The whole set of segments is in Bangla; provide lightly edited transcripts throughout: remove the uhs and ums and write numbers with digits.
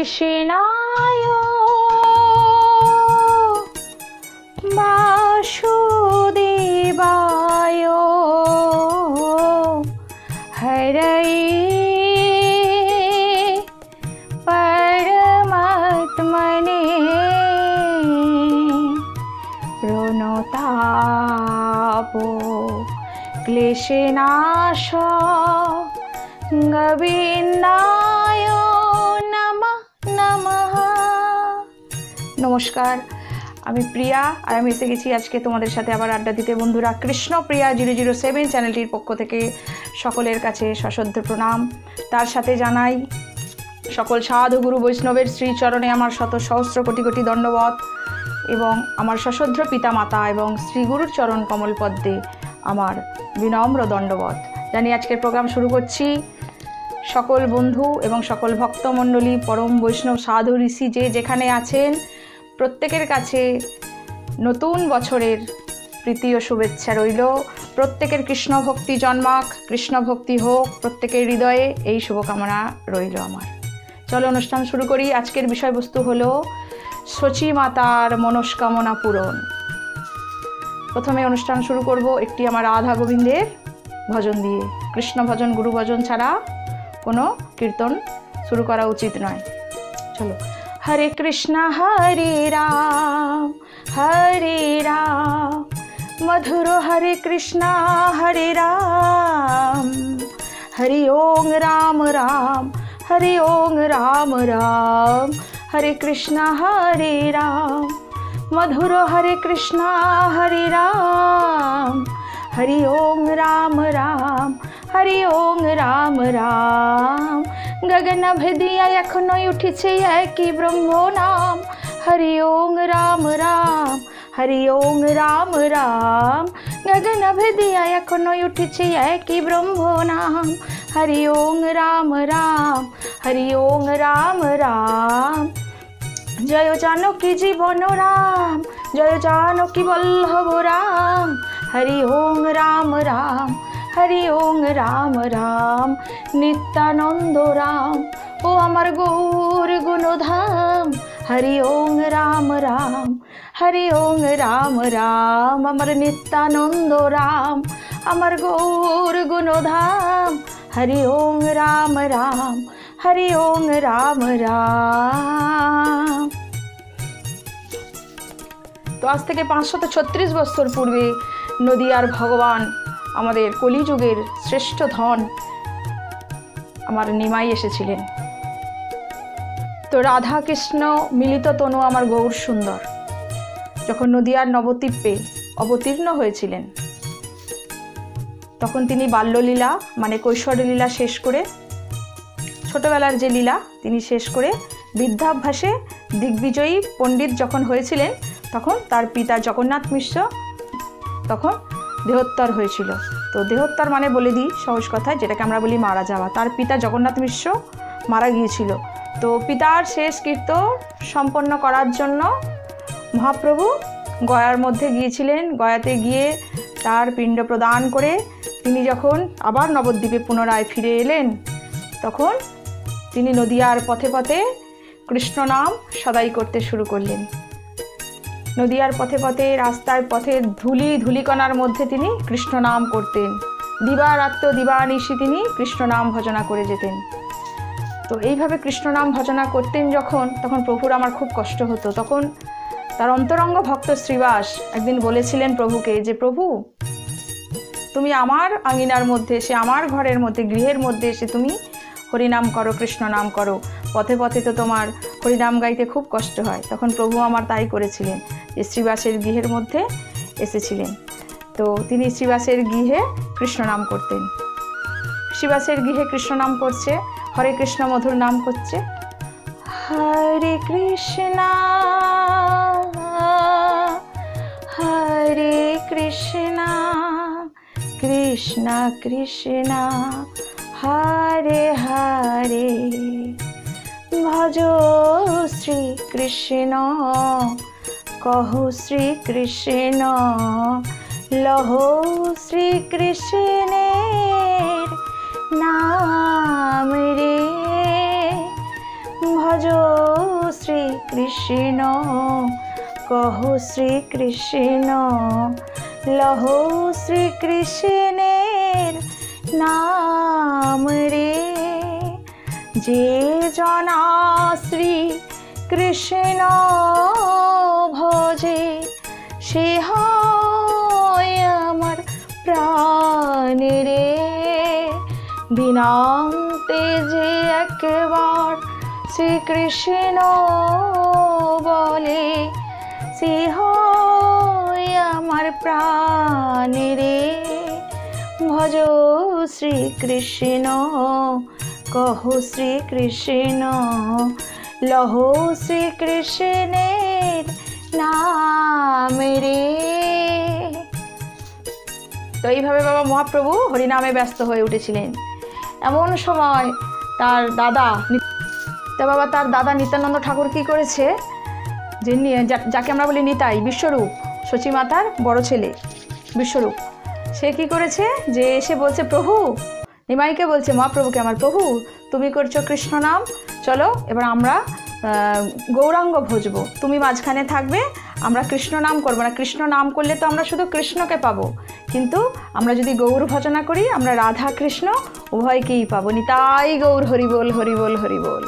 कृष्णाय वासुदेवाय हरये परमात्मने प्रणतापो क्लेशनाश गोविंदाय नमः नमः। नमस्कार, আমি প্রিয়া আর আমি এসে গেছি আজকে তোমাদের সাথে আবার আড্ডা দিতে। বন্ধুরা, কৃষ্ণপ্রিয়া 007 চ্যানেলটির পক্ষ থেকে সকলের কাছে সশ্রদ্ধ প্রণাম। তার সাথে জানাই সকল সাধু গুরু বৈষ্ণবের শ্রীচরণে আমার শত সহস্র কোটি কোটি দণ্ডবত এবং আমার সশ্রদ্ধ পিতা মাতা এবং শ্রীগুরুর চরণ কমল পদ্মে আমার বিনম্র দণ্ডবত জানি। আজকের প্রোগ্রাম শুরু করছি। সকল বন্ধু এবং সকল ভক্তমণ্ডলী, পরম বৈষ্ণব সাধু ঋষি যে যেখানে আছেন, প্রত্যেকের কাছে নতুন বছরের প্রীতি ও শুভেচ্ছা রইল। প্রত্যেকের কৃষ্ণ ভক্তি জন্মাক, কৃষ্ণ ভক্তি হোক প্রত্যেকের হৃদয়ে, এই শুভকামনা রইল আমার। চলো অনুষ্ঠান শুরু করি। আজকের বিষয়বস্তু হলো সচী মাতার মনস্কামনা পূরণ। প্রথমে অনুষ্ঠান শুরু করব একটি আমার রাধা গোবিন্দের ভজন দিয়ে। কৃষ্ণ ভজন, গুরু ভজন ছাড়া কোনো কীর্তন শুরু করা উচিত নয়। চলো। हरे कृष्णा हरे राम मधुर हरे कृष्णा हरे राम हरि ओम राम राम हरि ओम राम राम हरे कृष्णा हरे राम मधुर हरे कृष्णा हरे राम हरि ओम राम राम हरि ओम राम राम गगन भेदिया एखोनो उठेছে একই ব্রহ্ম নাম। हरि ओम राम राम हरि ओम राम राम गगन भेदिया एखोनो उठेছে একই ব্রহ্ম নাম। हरि ओम राम राम हरि ओम राम राम जय जानकी जीवन राम जय जानकी वल्लभ राम। हरि ओम राम राम हरि ओम राम राम नित्यानंद राम ओ अमर गौर गुणधाम। हरि ओम राम राम हरि ओम राम राम अमर नित्यानंद राम अमर गौर गुणधाम। हरि ओम राम राम हरि ओम राम राम। तो आज থেকে 536 বছর পূর্বে নদিয়ার ভগবান, আমাদের কলিযুগের শ্রেষ্ঠ ধন আমার নিমাই এসেছিলেন। তো রাধা কৃষ্ণ মিলিত তনু আমার গৌর সুন্দর যখন নদিয়ার নবদ্বীপে অবতীর্ণ হয়েছিলেন, তখন তিনি বাল্যলীলা মানে কৈশোরলীলা শেষ করে, ছোটবেলার যে লীলা তিনি শেষ করে বৃদ্ধাভ্যাসে দিগ্বিজয়ী পণ্ডিত যখন হয়েছিলেন, তখন তার পিতা জগন্নাথ মিশ্র তখন দেহোত্তর হয়েছিল। তো দেহোত্তর মানে বলে দিই সহজ কথায়, যেটাকে আমরা বলি মারা যাওয়া। তার পিতা জগন্নাথ মিশ্র মারা গিয়েছিল। তো পিতার শেষ কৃত্য সম্পন্ন করার জন্য মহাপ্রভু গয়ার মধ্যে গিয়েছিলেন। গয়াতে গিয়ে তার পিণ্ড প্রদান করে তিনি যখন আবার নবদ্বীপে পুনরায় ফিরে এলেন, তখন তিনি নদিয়ার পথে পথে কৃষ্ণ নাম সদাই করতে শুরু করলেন। নদিয়ার পথে পথে, রাস্তার পথে ধুলিকণার মধ্যে তিনি কৃষ্ণ নাম করতেন। দিবারাত্র দিবানিশি তিনি কৃষ্ণ নাম ভজনা করে যেতেন। তো এইভাবে কৃষ্ণ নাম ভজনা করতেন যখন, তখন প্রভুর আমার খুব কষ্ট হতো। তখন তার অন্তরঙ্গ ভক্ত শ্রীবাস একদিন বলেছিলেন প্রভুকে যে, প্রভু তুমি আমার আঙিনার মধ্যে এসে, আমার ঘরের মধ্যে, গৃহের মধ্যে এসে তুমি হরিনাম করো, কৃষ্ণ নাম করো, পথে পথে তো তোমার হরিনাম গাইতে খুব কষ্ট হয়। তখন প্রভু আমার তাই করেছিলেন, যে শ্রীবাসের গৃহের মধ্যে এসেছিলেন। তো তিনি শ্রীবাসের গৃহে কৃষ্ণ নাম করতেন। শ্রীবাসের গৃহে কৃষ্ণ নাম করছে, হরে কৃষ্ণ মধুর নাম করছে। হরে কৃষ্ণ হরে কৃষ্ণ কৃষ্ণ কৃষ্ণ হরে হরে ভজ শ্রী কৃষ্ণ কহ শ্রী কৃষ্ণ লহ শ্রী কৃষ্ণের নাম রে ভজ শ্রীকৃষ্ণ কহ শ্রীকৃষ্ণ লহ শ্রীকৃষ্ণের নাম রে। যে জনা শ্রী কৃষ্ণ ভজে সে হয় আমার প্রাণ রে। দিনান্তে যে একবার শ্রীকৃষ্ণ বলে সে হয় আমার প্রাণ রে। ভজ শ্রীকৃষ্ণ কহ শ্রীকৃষ্ণ লহ শ্রীকৃষ্ণের নাম রে। তো এইভাবে বাবা মহাপ্রভু হরিনামে ব্যস্ত হয়ে উঠেছিলেন। এমন সময় তার দাদা, তো বাবা তার দাদা নিত্যানন্দ ঠাকুর কি করেছে, যে যাকে আমরা বলি নিতাই, বিশ্বরূপ, সচিমাতার বড় ছেলে বিশ্বরূপ, সে কি করেছে যে এসে বলছে প্রভু, নিমাইকে বলছে মহাপ্রভুকে, আমার প্রভু তুমি করছো কৃষ্ণ নাম, চলো এবার আমরা গৌরাঙ্গ ভজবো, তুমি মাঝখানে থাকবে, আমরা কৃষ্ণ নাম করবো না। কৃষ্ণ নাম করলে তো আমরা শুধু কৃষ্ণকে পাবো, কিন্তু আমরা যদি গৌর ভজনা করি আমরা রাধা কৃষ্ণ উভয়কেই পাবো। নিতাই গৌর হরিবোল হরিবোল হরিবোল।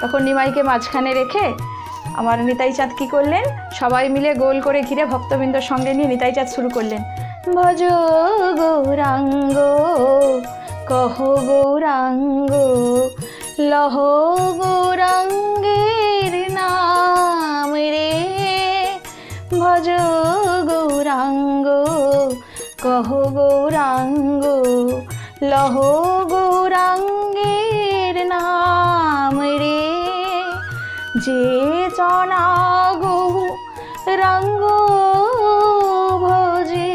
তখন নিমাইকে মাঝখানে রেখে আমার নিতাই চাঁদ কী করলেন, সবাই মিলে গোল করে ঘিরে ভক্তবৃন্দ সঙ্গে নিয়ে নিতাই চাঁদ শুরু করলেন। ভজ গৌরাঙ্গ কহ গৌরাঙ্গ লহ গৌরাঙ্গের নাম রে। ভজ গৌরাঙ্গ কহ গৌরাঙ্গ লহ গৌরাঙ্গের নাম রে। যে জনা গৌরাঙ্গ ভজে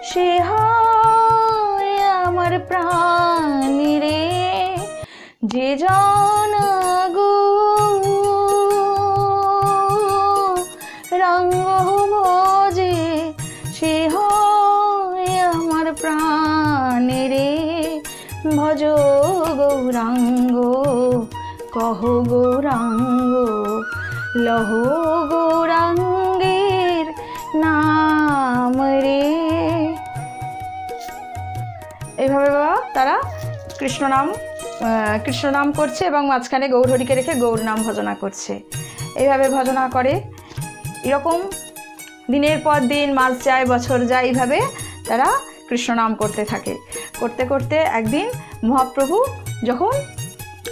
সে হয় আমার প্রাণ রে। যে জনা গৌরাঙ্গ ভজে সে হয় আমার প্রাণ রে। ভজ গৌরাঙ্গ কহ গৌরাঙ্গ লহ গৌরাঙ্গের নাম রে। এইভাবে বাবা তারা কৃষ্ণ নাম করছে এবং মাঝখানে গৌরহরিকে রেখে গৌর নাম ভজনা করছে। এইভাবে ভজনা করে, এরকম দিনের পর দিন, মাস যায়, বছর যায়, এইভাবে তারা কৃষ্ণ নাম করতে থাকে। করতে করতে একদিন মহাপ্রভু যখন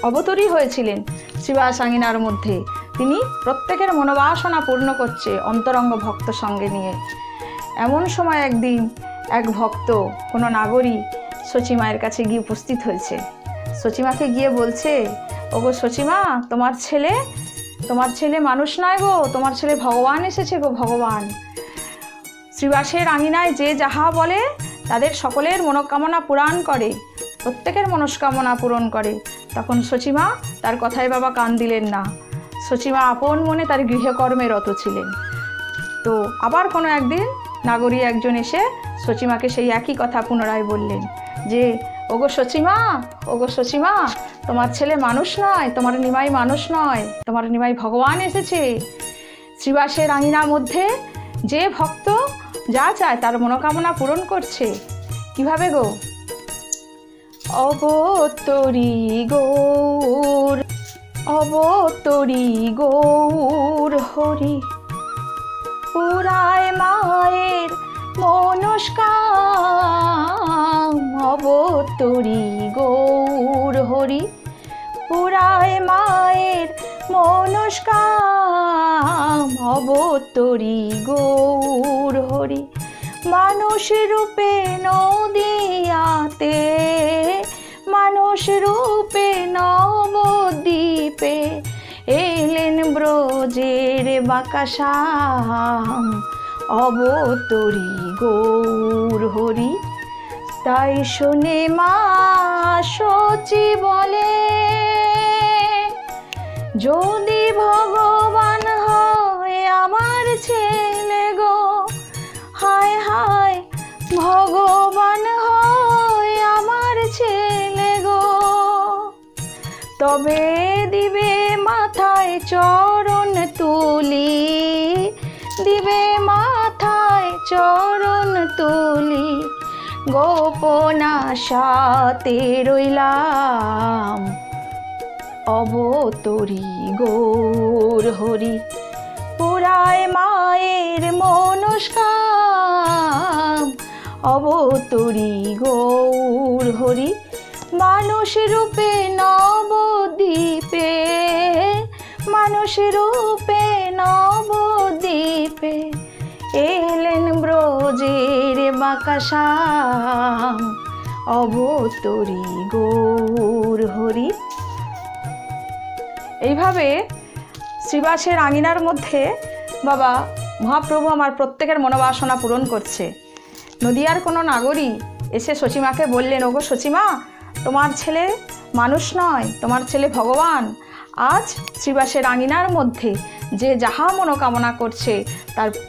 অবতরী হয়েছিলেন শ্রীবাস আঙিনার মধ্যে, তিনি প্রত্যেকের মনোবাসনা পূর্ণ করছে অন্তরঙ্গ ভক্ত সঙ্গে নিয়ে। এমন সময় একদিন এক ভক্ত, কোনো নাগরী সচিমায়ের কাছে গিয়ে উপস্থিত হয়েছে। সচিমাকে গিয়ে বলছে, ওগো সচিমা, তোমার ছেলে মানুষ নয় গো, তোমার ছেলে ভগবান এসেছে গো, ভগবান। শ্রীবাসের আঙিনায় যে যাহা বলে তাদের সকলের মনোকামনা পূরণ করে, প্রত্যেকের মনস্কামনা পূরণ করে। তখন সচিমা তার কথায় বাবা কান দিলেন না। সচিমা আপন মনে তার গৃহকর্মে রত ছিলেন। তো আবার কোনো একদিন নাগরী একজন এসে সচিমাকে সেই একই কথা পুনরায় বললেন যে, ওগো সচিমা, তোমার ছেলে মানুষ নয়, তোমার নিমাই মানুষ নয়, তোমার নিমাই ভগবান এসেছে। শ্রীবাসের আঙিনার মধ্যে যে ভক্ত যা চায় তার মনোকামনা পূরণ করছে। কিভাবে গো? অবতরী গৌর হরি পুরায় মায়ের মনস্কাম। অবতরী গৌর হরি পুরায় মায়ের মনস্কাম। অবতরী গৌর হরি মানুষ রূপে নদিয়াতে, মানুষ রূপে নবদ্বীপে এলেন ব্রজের বাকাশাম। অবতরী গৌর হরি তাই শুনে মা সচি বলে, যদি ভগবান হয় আমার ছেলে গো, হায় হায় ভগবান হয় আমার ছেলে গো, তবে দিবে মাত মাথায় চরণ তুলি, দিবে মাথায় চরণ তুলি, গোপন আশাতে রইলাম, অবতরী গৌর হরি। পুরায় মায়ের মনস্কাম, অবতরী গৌর হরি। মানুষ রূপে নবদ্বীপে, মানুষ রূপে নবদ্বীপে, এলেন ব্রজের বাকাশাম, অবতরী গৌর হরি। এইভাবে শ্রীবাসের আঙিনার মধ্যে বাবা মহাপ্রভু আমার প্রত্যেকের মনোবাসনা পূরণ করছে। নদিয়ার কোনো নাগরী এসে সচিমাকে বললেন, ওগো সচিমা, তোমার ছেলে মানুষ নয়, তোমার ছেলে ভগবান। আজ শ্রীবাসের আঙিনার মধ্যে যে যাহা মনোকামনা করছে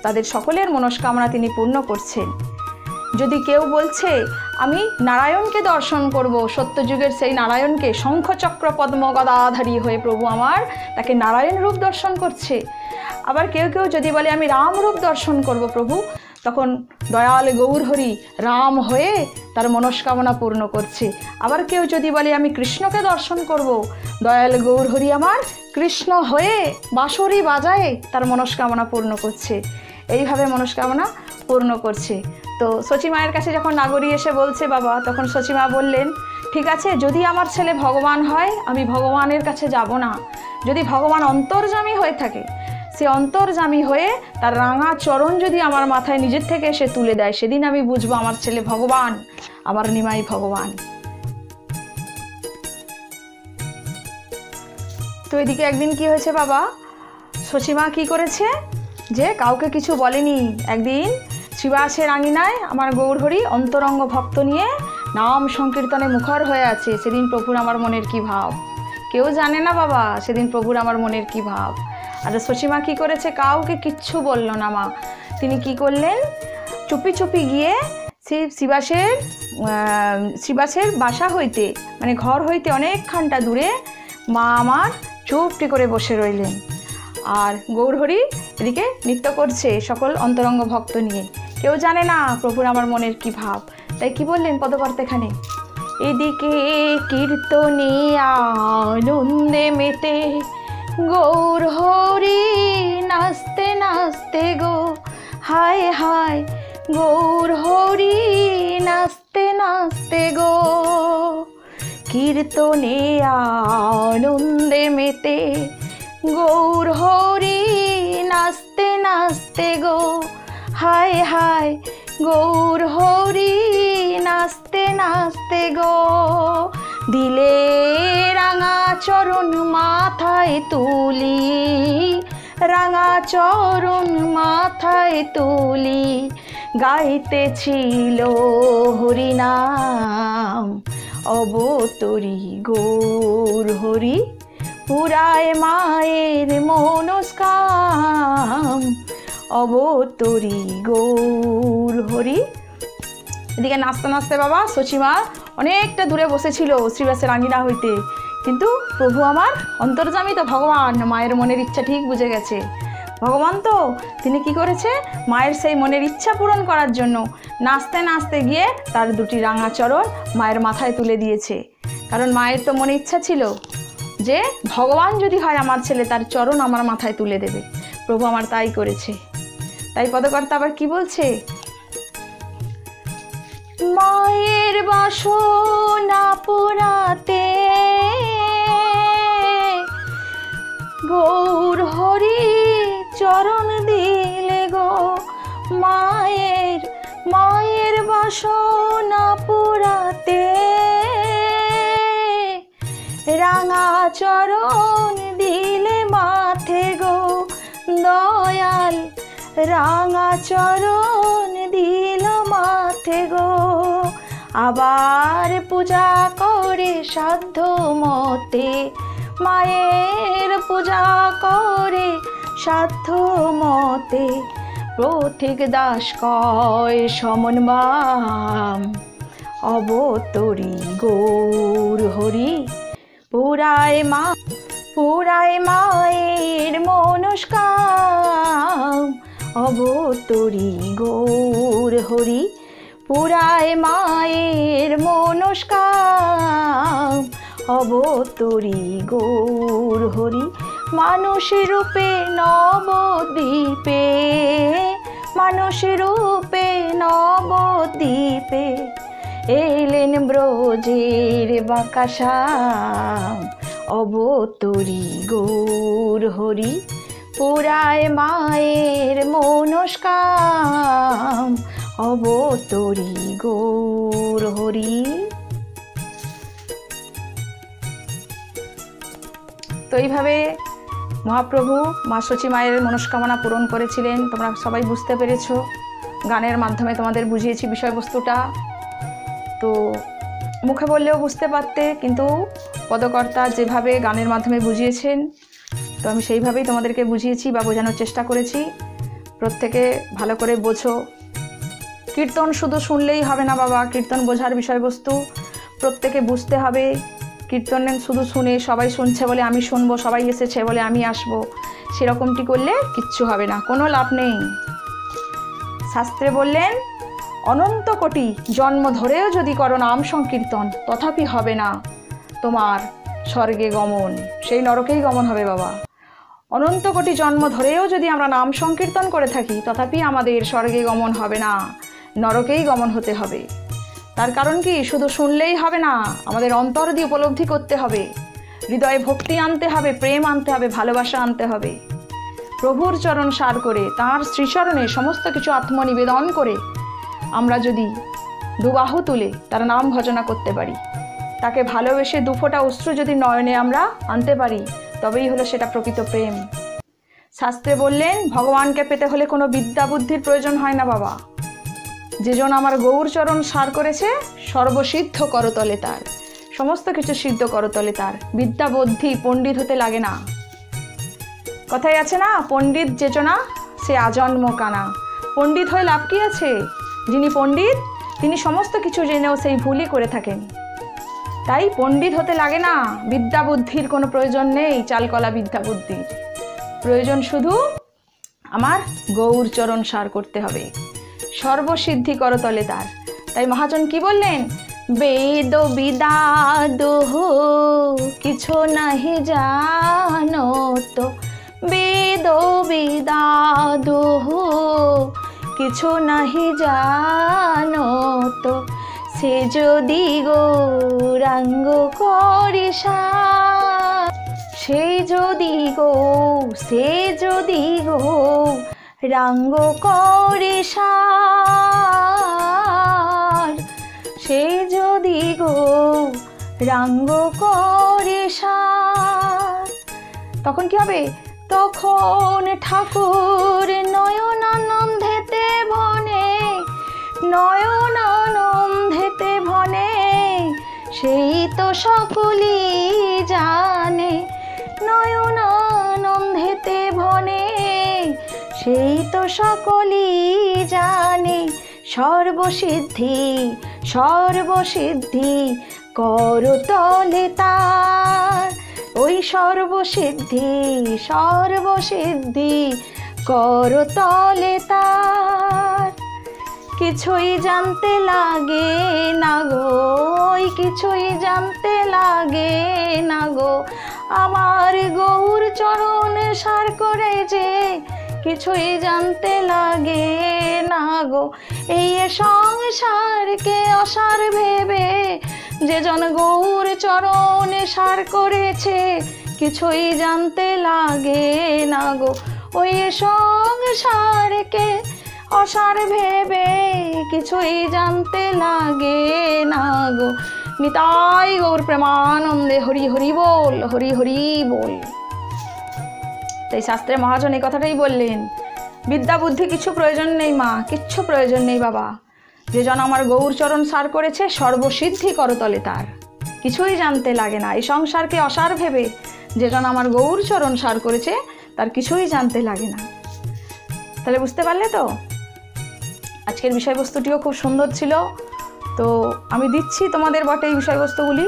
তাদের সকলের মনস্কামনা তিনি পূর্ণ করছেন। যদি কেউ বলছে আমি নারায়ণকে দর্শন করব, সত্যযুগের সেই নারায়ণকে, শঙ্খচক্র পদ্ম গদাধারী হয়ে প্রভু আমার তাকে নারায়ণ রূপ দর্শন করছে। আবার কেউ কেউ যদি বলে আমি রাম রূপ দর্শন করব প্রভু, তখন দয়াল গৌর হরি রাম হয়ে তার মনস্কামনা পূর্ণ করছে। আবার কেউ যদি বলে আমি কৃষ্ণকে দর্শন করব, দয়াল গৌর হরি আমার কৃষ্ণ হয়ে বাঁশরি বাজায় তার মনস্কামনা পূর্ণ করছে। এইভাবে মনস্কামনা পূর্ণ করছে। তো সচিমায়ের কাছে যখন নাগরী এসে বলছে বাবা, তখন সচিমা বললেন, ঠিক আছে, যদি আমার ছেলে ভগবান হয় আমি ভগবানের কাছে যাব না। যদি ভগবান অন্তর্যামী হয়ে থাকে, সে অন্তর্যামী হয়ে তার রাঙা চরণ যদি আমার মাথায় নিজের থেকে এসে তুলে দেয়, সেদিন আমি বুঝবো আমার ছেলে ভগবান, আমার নিমাই ভগবান। তো এদিকে একদিন কি হয়েছে বাবা, সচিমা কি করেছে যে কাউকে কিছু বলেনি। একদিন শ্রীবাসের আঙিনায় আমার গৌর হরি অন্তরঙ্গ ভক্ত নিয়ে নাম সংকীর্তনে মুখর হয়ে আছে। সেদিন প্রভুর আমার মনের কি ভাব, কেউ জানে না বাবা সেদিন প্রভুর আমার মনের কি ভাব। আর সচিমা কি করেছে, কাউকে কিচ্ছু বলল না মা। তিনি কি করলেন, চুপি চুপি গিয়ে সেই শ্রীবাসের বাসা হইতে, মানে ঘর হইতে অনেকখানটা দূরে মা আমার চুপটি করে বসে রইলেন। আর গৌরহরি এদিকে নৃত্য করছে সকল অন্তরঙ্গ ভক্ত নিয়ে। কেউ জানে না প্রভুর আমার মনের কি ভাব। তাই কি বললেন পদকর্তাখানে, এদিকে কীর্তনে আনন্দে মেতে গৌর হরি নাচতে নাচতে গো, হায় হায় গৌর হরি নাচতে নাচতে গো, কীর্তনে আনন্দে মেতে গৌর হরি নাচতে নাচতে গো, হায় হায় গৌর হরি নাচতে নাচতে গো, দিলে রাঙা চরণ মাথায় তুলি, রাঙা চরণ মাথায় তুলি, গাইতেছিল হরিনাম, অবতরী গৌর হরি। পুরায় মায়ের মনস্কাম, অবতরী গৌর হরি। এদিকে নাচতে নাচতে বাবা সচিমা অনেকটা দূরে বসেছিল শ্রীবাসের আঙিনা হইতে, কিন্তু প্রভু আমার অন্তর্যামী তো ভগবান, মায়ের মনের ইচ্ছা ঠিক বুঝে গেছে। ভগবান তো তিনি কি করেছে, মায়ের সেই মনের ইচ্ছা পূরণ করার জন্য নাচতে নাচতে গিয়ে তার দুটি রাঙা চরণ মায়ের মাথায় তুলে দিয়েছে। কারণ মায়ের তো মনে ইচ্ছা ছিল যে ভগবান যদি হয় আমার ছেলে, তার চরণ আমার মাথায় তুলে দেবে। প্রভু আমার তাই করেছে। তাই পদকর্তা আবার কি বলছে, মায়ের বাসনা পুরাতে গৌর হরি চরণ দিলে গো, মায়ের মায়ের বাসনা পুরাতে রাঙা চরণ দিলে মাথে গো, দয়াল রাঙা চরণ দিল মাথে গো, আবার পূজা করে সাধ্য মতে, মায়ের পূজা করে সাধ্য মতে, প্রতীক দাস কয় সমন মাম, অবতরী গৌর হরি। পুরায় মা পুরায় মায়ের মনস্কাম অবতরি গৌর হরি, পুরায় মায়ের মনস্কাম অবতরি গৌর হরি। মানুষ রূপে নবদ্বীপে, মানুষ রূপে নবদ্বীপে এলেন ব্রজের বাঁকাশ্যাম অবতরি গৌর হরি, পুরায় মায়ের মনস্কাম অবতরি গৌর হরি। তো এইভাবে মহাপ্রভু মা সচী মায়ের মনস্কামনা পূরণ করেছিলেন। তোমরা সবাই বুঝতে পেরেছো, গানের মাধ্যমে তোমাদের বুঝিয়েছি বিষয়বস্তুটা। তো মুখে বললেও বুঝতে পারতে, কিন্তু পদকর্তা যেভাবে গানের মাধ্যমে বুঝিয়েছেন, তো আমি সেইভাবেই তোমাদেরকে বুঝিয়েছি বা বোঝানোর চেষ্টা করেছি। প্রত্যেকে ভালো করে বোঝো। কীর্তন শুধু শুনলেই হবে না বাবা, কীর্তন বোঝার বিষয়বস্তু প্রত্যেকে বুঝতে হবে। কীর্তন শুধু শুনে সবাই শুনছে বলে আমি শুনবো, সবাই এসেছে বলে আমি আসবো, সেরকমটি করলে কিচ্ছু হবে না, কোনো লাভ নেই। শাস্ত্রে বললেন অনন্ত কোটি জন্ম ধরেও যদি করো নাম সংকীর্তন, তথাপি হবে না তোমার স্বর্গে গমন, সেই নরকেই গমন হবে বাবা। অনন্ত কোটি জন্ম ধরেও যদি আমরা নাম সংকীর্তন করে থাকি, তথাপি আমাদের স্বর্গে গমন হবে না, নরকেই গমন হতে হবে। তার কারণ কি, শুধু শুনলেই হবে না, আমাদের অন্তর দিয়ে উপলব্ধি করতে হবে, হৃদয়ে ভক্তি আনতে হবে, প্রেম আনতে হবে, ভালোবাসা আনতে হবে। প্রভুর চরণ সার করে তাঁর শ্রীচরণে সমস্ত কিছু আত্মনিবেদন করে আমরা যদি দুবাহু তুলে তার নাম ভজনা করতে পারি, তাকে ভালোবেসে দুফোঁটা অশ্রু যদি নয়নে আমরা আনতে পারি, তবেই হলো সেটা প্রকৃত প্রেম। শাস্ত্রে বললেন ভগবানকে পেতে হলে কোনো বিদ্যা বুদ্ধির প্রয়োজন হয় না বাবা। যেজন আমার গৌরচরণ সার করেছে, সর্বসিদ্ধ করতলে তার, সমস্ত কিছু সিদ্ধ করতলে তার। বিদ্যা বুদ্ধি পণ্ডিত হতে লাগে না। কথাই আছে না, পণ্ডিত যেজনা সে আজন্ম কানা। পণ্ডিত হয়ে লাভ কি আছে? যিনি পণ্ডিত তিনি সমস্ত কিছু জেনেও সেই ভুলই করে থাকেন। তাই পণ্ডিত হতে লাগে না, বিদ্যা বুদ্ধির কোনো প্রয়োজন নেই। চালকলা বিদ্যা বুদ্ধির প্রয়োজন শুধু আমার গৌরচরণ সার করতে হবে, সর্বসিদ্ধি করতলে তার। তাই মহাজন কি বললেন, বেদ বিদাদ কিছু নাহি জানো তো, বেদ বিদাদ কিছু নাহি জানো তো, সে যদি গৌরাঙ্গ করি সার, সেই যদি রাঙ্গ করে সার, সেই যদি রাঙ্গ করে সার, তখন কি হবে? তখন ঠাকুর নয়নানন্দেতে ভনে, নয়নানন্দেতে ভনে, সেই তো সকলই জানে, নয়নানন্দেতে ভনে, সেই তো সকলই জানে। সর্বসিদ্ধি সর্বসিদ্ধি করতলে তার, ওই সর্বসিদ্ধি সর্বসিদ্ধি করতলে তার। কিছুই জানতে লাগে না গো, কিছুই জানতে লাগে না গো, আমার গৌর চরণ সার করে যে কিছুই জানতে লাগে না গো। এই সংসারকে অসার ভেবে যেজন গৌর চরণ সার করেছে, কিছুই জানতে লাগে না গো। ওই সংসারকে অসার ভেবে কিছুই জানতে লাগে না গো। নিতাই গৌর প্রেমানন্দে হরি হরি বল, হরি হরি বল। তাই শাস্ত্রে মহাজন এই কথাটাই বললেন, বিদ্যা বুদ্ধি কিছু প্রয়োজন নেই মা, কিচ্ছু প্রয়োজন নেই বাবা। যেজন আমার গৌরচরণ সার করেছে, সর্বসিদ্ধি করতলে তার, কিছুই জানতে লাগে না। এই সংসারকে অসার ভেবে যেজন আমার গৌরচরণ সার করেছে, তার কিছুই জানতে লাগে না। তাহলে বুঝতে পারলে তো? আজকের বিষয়বস্তুটিও খুব সুন্দর ছিল। তো আমি দিচ্ছি তোমাদের বটে এই বিষয়বস্তুগুলি,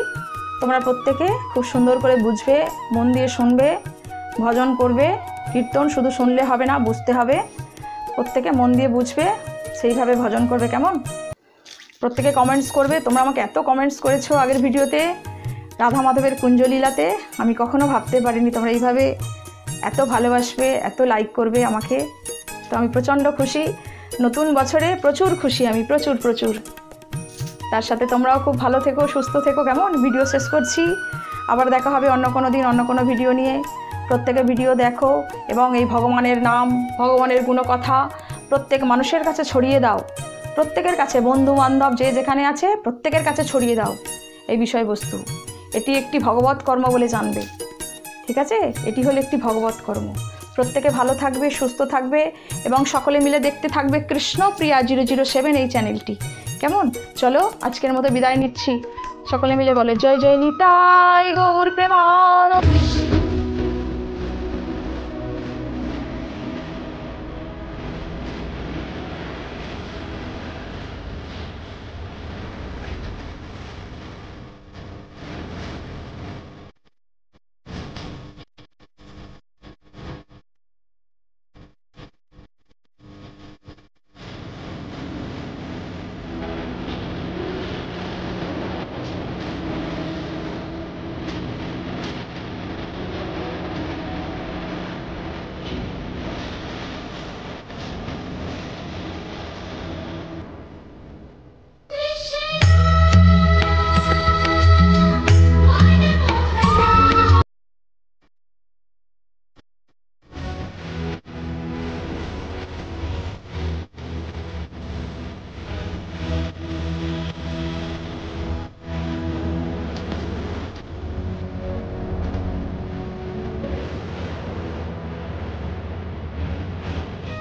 তোমরা প্রত্যেকে খুব সুন্দর করে বুঝবে, মন দিয়ে শুনবে, ভজন করবে। কীর্তন শুধু শুনলে হবে না, বুঝতে হবে। প্রত্যেকে মন দিয়ে বুঝবে, সেইভাবে ভজন করবে। কেমন? প্রত্যেকে কমেন্টস করবে। তোমরা আমাকে এত কমেন্টস করেছো আগের ভিডিওতে রাধা মাধবের কুঞ্জলীলাতে, আমি কখনো ভাবতে পারিনি তোমরা এইভাবে এত ভালোবাসবে, এত লাইক করবে আমাকে। তো আমি প্রচণ্ড খুশি। নতুন বছরে প্রচুর খুশি আমি, প্রচুর প্রচুর। তার সাথে তোমরাও খুব ভালো থেকো, সুস্থ থেকো। কেমন? ভিডিও শেষ করছি, আবার দেখা হবে অন্য কোনো দিন অন্য কোনো ভিডিও নিয়ে। প্রত্যেকে ভিডিও দেখো এবং এই ভগবানের নাম, ভগবানের গুণকথা প্রত্যেক মানুষের কাছে ছড়িয়ে দাও। প্রত্যেকের কাছে, বন্ধু বান্ধব যে যেখানে আছে প্রত্যেকের কাছে ছড়িয়ে দাও এই বিষয়বস্তু। এটি একটি ভগবত কর্ম বলে জানবে, ঠিক আছে? এটি হলো একটি ভগবত কর্ম। প্রত্যেকে ভালো থাকবে, সুস্থ থাকবে এবং সকলে মিলে দেখতে থাকবে কৃষ্ণপ্রিয়া 007 এই চ্যানেলটি। কেমন? চলো আজকের মতো বিদায় নিচ্ছি। সকলে মিলে বলে জয় জয় নিতাই গৌর প্রেমানন্দ।